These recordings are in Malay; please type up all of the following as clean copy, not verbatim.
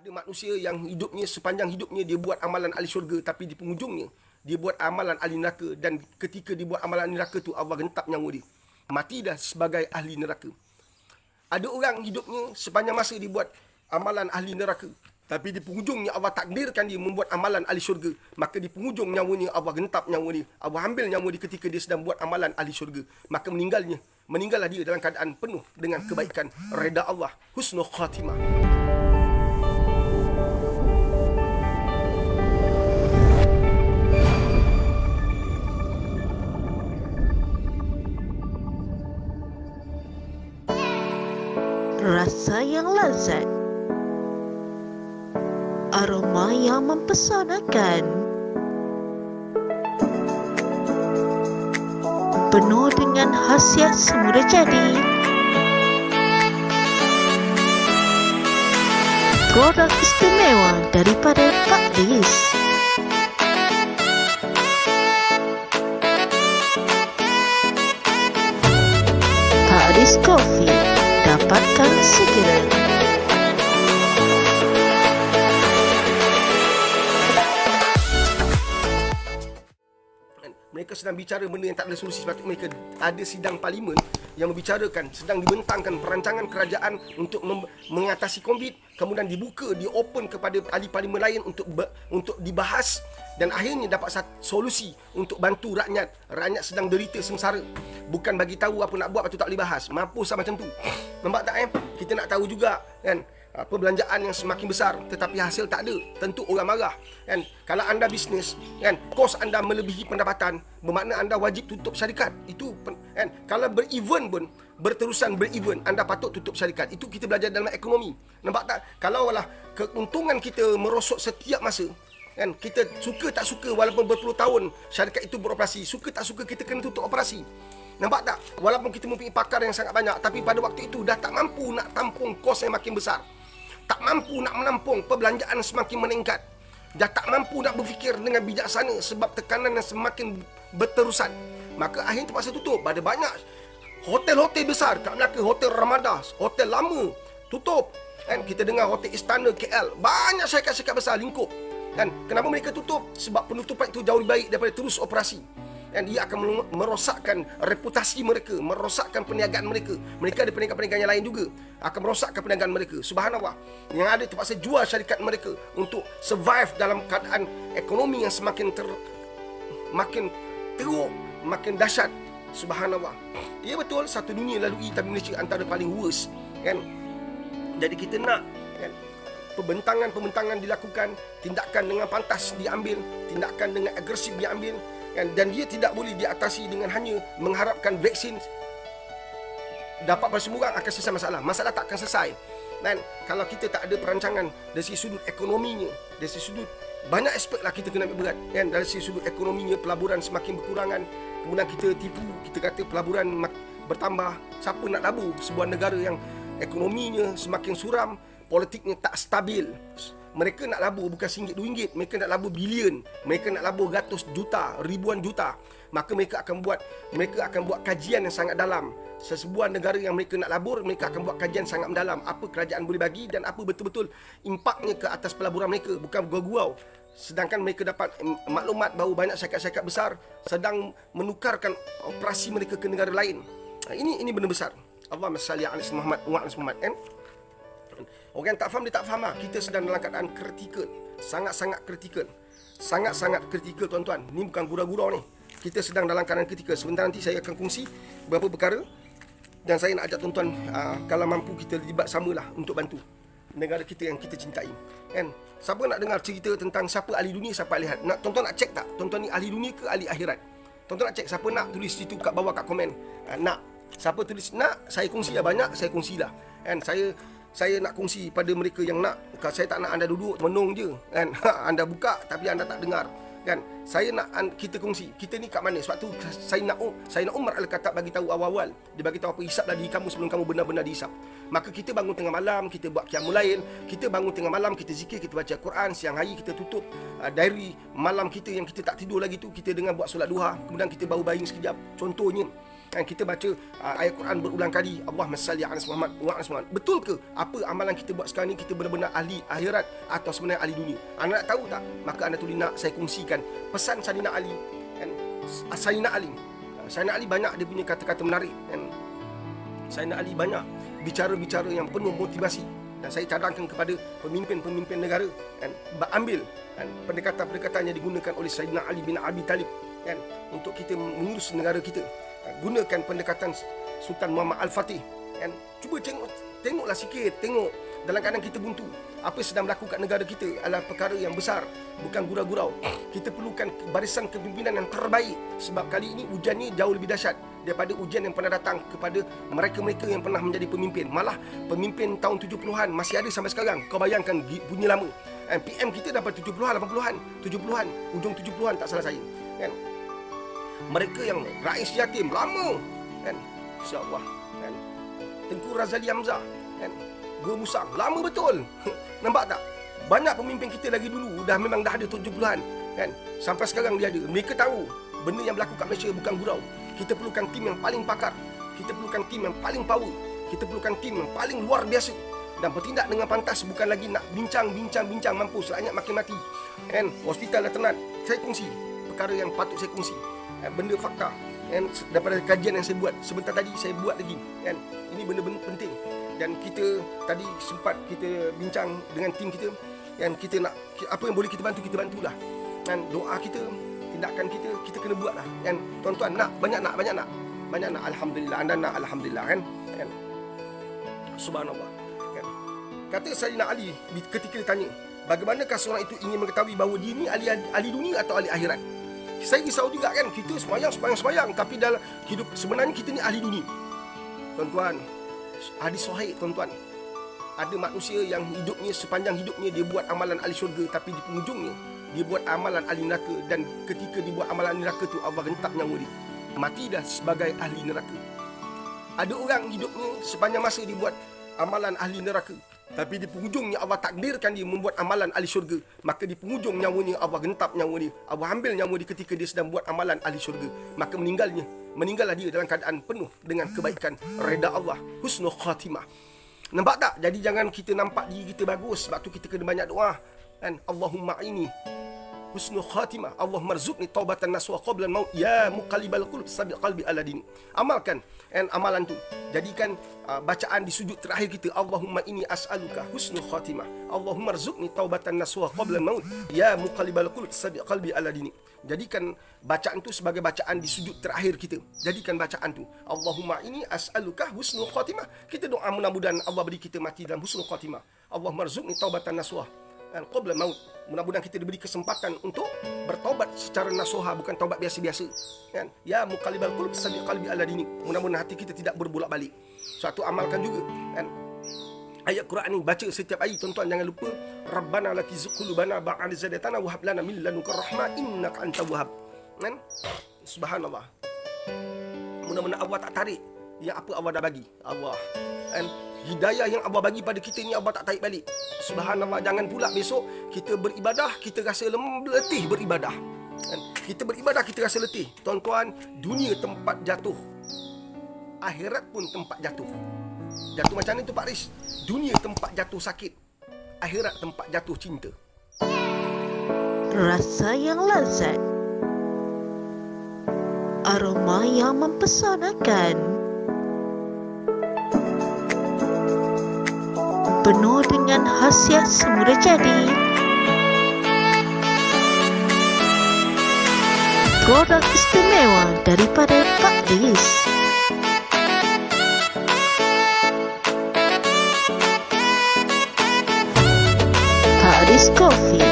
Ada manusia yang hidupnya, sepanjang hidupnya dia buat amalan ahli syurga, tapi di penghujungnya dia buat amalan ahli neraka, dan ketika dia buat amalan ahli neraka tu Allah gentap nyawa dia. Mati dah sebagai ahli neraka. Ada orang hidupnya sepanjang masa dia buat amalan ahli neraka, tapi di penghujungnya Allah takdirkan dia membuat amalan ahli syurga. Maka di penghujung nyawanya Allah gentap nyawa dia. Allah ambil nyawa dia ketika dia sedang buat amalan ahli syurga. Maka meninggallah dia dalam keadaan penuh dengan kebaikan, reda Allah, husnul khatimah. Rasa yang lazat, aroma yang mempesonakan, penuh dengan khasiat semula jadi. Produk istimewa daripada Pak Lis. Pak Lis Coffee, dapatkan segera. Mereka sedang bicara benda yang tak ada solusi. Sebab itu mereka ada sidang parlimen yang membicarakan, sedang dibentangkan perancangan kerajaan untuk mengatasi COVID. Kemudian dibuka, di-open kepada ahli parlimen lain untuk dibahas, dan akhirnya dapat satu solusi untuk bantu rakyat. Rakyat sedang derita sengsara. Bukan bagi tahu apa nak buat, lepas tu tak boleh bahas. Mampus lah macam tu. Nampak tak Kita nak tahu juga kan, perbelanjaan yang semakin besar tetapi hasil tak ada, tentu orang marah kan. Kalau anda bisnes kan, kos anda melebihi pendapatan, bermakna anda wajib tutup syarikat. Itu kan, kalau berevent pun, berterusan berevent, anda patut tutup syarikat. Itu kita belajar dalam ekonomi. Nampak tak? Kalau lah keuntungan kita merosot setiap masa kan, kita suka tak suka, walaupun berpuluh tahun syarikat itu beroperasi, suka tak suka kita kena tutup operasi. Nampak tak? Walaupun kita mempunyai pakar yang sangat banyak, tapi pada waktu itu dah tak mampu nak tampung kos yang makin besar, tak mampu nak menampung perbelanjaan semakin meningkat, dah tak mampu nak berfikir dengan bijaksana sebab tekanan yang semakin berterusan. Maka akhirnya terpaksa tutup. Ada banyak hotel-hotel besar kat Melaka, Hotel Ramadah, hotel lama tutup kan. Kita dengar Hotel Istana KL, banyak syarikat-syarikat besar lingkup kan. Kenapa mereka tutup? Sebab penutupan itu jauh lebih baik daripada terus operasi. Dan dia akan merosakkan reputasi mereka, merosakkan perniagaan mereka. Mereka ada perniagaan-perniagaan yang lain juga, akan merosakkan perniagaan mereka. Subhanallah. Yang ada terpaksa jual syarikat mereka untuk survive dalam keadaan ekonomi yang makin teruk, makin dahsyat. Subhanallah. Ya betul, satu dunia lalui, tapi Malaysia antara paling worst kan. Jadi kita nak kan, pembentangan dilakukan, tindakan dengan pantas diambil, tindakan dengan agresif diambil kan, dan dia tidak boleh diatasi dengan hanya mengharapkan vaksin dapat bersemurang akan selesai masalah. Masalah tak akan selesai. Dan kalau kita tak ada perancangan dari sisi sudut ekonominya, dari sisi sudut banyak aspek lah kita kena ambil berat kan. Dari sisi sudut ekonominya, pelaburan semakin berkurangan, kemudian kita tipu, kita kata pelaburan bertambah. Siapa nak labur sebuah negara yang ekonominya semakin suram, politiknya tak stabil? Mereka nak labur bukan RM1, RM2, mereka nak labur bilion, mereka nak labur ratus juta, ribuan juta. Maka mereka akan buat kajian yang sangat dalam. Sesebuah negara yang mereka nak labur, mereka akan buat kajian sangat mendalam. Apa kerajaan boleh bagi dan apa betul-betul impaknya ke atas pelaburan mereka, bukan gurau-gurau. Sedangkan mereka dapat maklumat bahawa banyak syarikat-syarikat besar sedang menukarkan operasi mereka ke negara lain. Ini benda besar. Allahumma salli ala Muhammad wa ala Muhammad kan. Orang tak faham, dia tak faham lah. Kita sedang dalam keadaan kritikal. Sangat-sangat kritikal. Sangat-sangat kritikal tuan-tuan. Ni bukan gurau-gurau ni. Kita sedang dalam keadaan kritikal. Sebentar nanti saya akan kongsi beberapa perkara. Dan saya nak ajak tuan-tuan, kalau mampu kita libat samalah untuk bantu negara kita yang kita cintai kan. Siapa nak dengar cerita tentang siapa ahli dunia, siapa ahli akhirat? Tuan-tuan nak cek tak? Tuan-tuan ni ahli dunia ke ahli akhirat? Tuan-tuan nak cek? Siapa nak tulis situ kat bawah kat komen? Nak. Siapa tulis nak, saya kongsi lah. Banyak saya kongsilah kan. Saya nak kongsi pada mereka yang nak. Saya tak nak anda duduk menung je kan. Anda buka tapi anda tak dengar kan. Saya nak kita kongsi. Kita ni kat mana? Sebab tu saya nak Umar Al-Khattab bagi tahu awal-awal. Dia bagi tahu apa, hisaplah diri kamu sebelum kamu benar-benar dihisap. Maka kita bangun tengah malam, kita buat qiyamul lail, kita bangun tengah malam, kita zikir, kita baca Quran, siang hari kita tutup diary malam kita yang kita tak tidur lagi tu, kita dengan buat solat duha, kemudian kita baru baring sekejap. Contohnya Kita baca ayat Quran berulang kali, Allahumma salli ala Muhammad wa ala Muhammad. Betul ke apa amalan kita buat sekarang ni kita benar-benar ahli akhirat atau sebenarnya ahli dunia? Anda nak tahu tak? Maka anda tulis nak saya kongsikan pesan Sayyidina Ali. Sayyidina Ali banyak dia punya kata-kata menarik. Sayyidina Ali banyak bicara-bicara yang penuh motivasi. Dan saya cadangkan kepada pemimpin-pemimpin negara ambil pendekatan-pendekatan yang digunakan oleh Sayyidina Ali bin Abi Talib untuk kita mengurus negara kita. Gunakan pendekatan Sultan Muhammad Al-Fatih. Cuba tengoklah sikit, tengok dalam keadaan kita buntu. Apa yang sedang berlaku kat negara kita adalah perkara yang besar, bukan gurau-gurau. Kita perlukan barisan kepimpinan yang terbaik, sebab kali ini ujian ni jauh lebih dahsyat daripada ujian yang pernah datang kepada mereka-mereka yang pernah menjadi pemimpin. Malah pemimpin tahun 70-an masih ada sampai sekarang. Kau bayangkan bunyi lama. PM kita dapat 70-an, 80-an, 70-an, ujung 70-an tak salah saya. Mereka yang Rais Yatim lama, insya-Allah. Tengku Razali Hamzah, Gua Musang lama betul. Nampak tak? Banyak pemimpin kita lagi dulu memang dah ada 70-an, sampai sekarang dia ada. Mereka tahu benda yang berlaku kat Malaysia bukan gurau. Kita perlukan tim yang paling pakar, kita perlukan tim yang paling power, kita perlukan tim yang paling luar biasa dan bertindak dengan pantas, bukan lagi nak bincang mampus rakyat makin mati. Hospital dah tenat. Saya kongsi perkara yang patut saya kongsi. Benda fakta daripada kajian yang saya buat sebentar tadi, saya buat lagi. Ini benda-benda penting. Dan kita tadi sempat kita bincang dengan tim kita, kita nak apa yang boleh kita bantu, kita bantulah. Doa kita, tindakan kita kena buatlah. Tuan-tuan nak banyak nak alhamdulillah. Anda nak alhamdulillah subhanallah. Kata Sayyidina Ali ketika ditanya, bagaimanakah seorang itu ingin mengetahui bahawa dia ni ahli dunia atau ahli akhirat? Saya risau juga kita sembahyang, tapi dalam hidup sebenarnya kita ni ahli dunia. Tuan-tuan, hadis sahih tuan-tuan. Ada manusia yang hidupnya sepanjang hidupnya dia buat amalan ahli syurga, tapi di penghujungnya dia buat amalan ahli neraka, dan ketika dia buat amalan ahli neraka tu Allah gentap nyawa dia. Mati dah sebagai ahli neraka. Ada orang hidupnya sepanjang masa dia buat amalan ahli neraka, tapi di penghujungnya Allah takdirkan dia membuat amalan ahli syurga. Maka di penghujung nyawanya Allah gentap nyawa dia, Allah ambil nyawa dia ketika dia sedang buat amalan ahli syurga. Maka meninggallah dia dalam keadaan penuh dengan kebaikan, reda Allah, husnul khatimah. Nampak tak? Jadi jangan kita nampak diri kita bagus, sebab tu kita kena banyak doa. Allahumma ini husnul khatimah, Allahumma rzuqni taubatan nasuha qabla al-maut, ya muqallibal qulub sabiq qalbi ala din. Amalkan amalan tu. Jadikan bacaan di sujud terakhir kita, Allahumma inni as'aluka husnul khatimah, Allahumma rzuqni taubatan nasuha qabla al-maut, ya muqallibal qulub sabiq qalbi ala din. Jadikan bacaan tu sebagai bacaan di sujud terakhir kita. Jadikan bacaan tu, Allahumma inni as'aluka husnul khatimah. Kita doa mudah-mudahan Allah beri kita mati dalam husnul khatimah. Allahumma rzuqni taubatan nasuha qabla maut. Mudah-mudahan kita diberi kesempatan untuk bertaubat secara nasuha, bukan taubat biasa-biasa. Ya muqallibal qulub sabiq qalbi ala dini. Mudah-mudahan hati kita tidak berbolak-balik. Suatu amalkan juga. Ayat Quran ni baca setiap hari tuan-tuan, jangan lupa. Rabbana la tuzigh qulubana ba'da idh hadaytana wa hab lana min ladunka rahmah innaka antal wahhab. Subhanallah. Mudah-mudahan Allah tak tarik yang apa Allah dah bagi. Allah hidayah yang Allah bagi pada kita ni Allah tak tarik balik. Subhanallah. Jangan pula besok kita beribadah kita rasa letih beribadah. Kita beribadah kita rasa letih. Tuan-tuan, dunia tempat jatuh, akhirat pun tempat jatuh. Jatuh macam ni tu Pak Riz. Dunia tempat jatuh sakit, akhirat tempat jatuh cinta. Rasa yang lezat, aroma yang mempesonakan, penuh dengan khasiat semula jadi. Produk istimewa daripada Pak Riz. Pak Riz Coffee,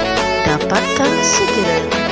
dapatkan segera.